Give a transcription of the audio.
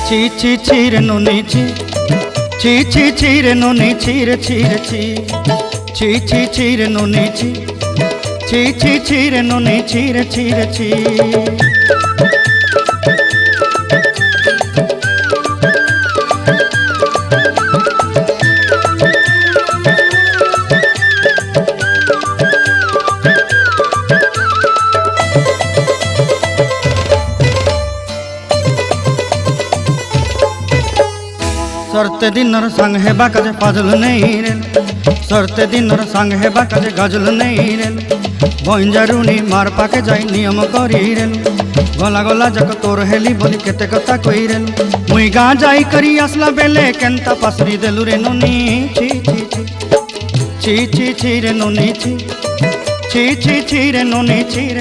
ছি ছি ছি রে নুনি ছি ছি ছি ছি রে নুনি ছি রে ছি রে ছি ছি ছি ছি রে নুনি ছি ছি ছি ছি রে নুনি ছি রে ছি রে ছি। सरते दिनर संग हेबा काजे फाजल नहीं रे सरते दिनर संग हेबा काजे गजल नहीं रे बंजारुनी मार पाके जाई नियम करी रे गला गला जक तोर हेली बोली केते कथा कई रे मुई गा जाई करी आसला बेले केंता पासरी देलु रे नुनी छी छी छी छी छी छी रे नुनी छी छी छी छी रे नुनी छी।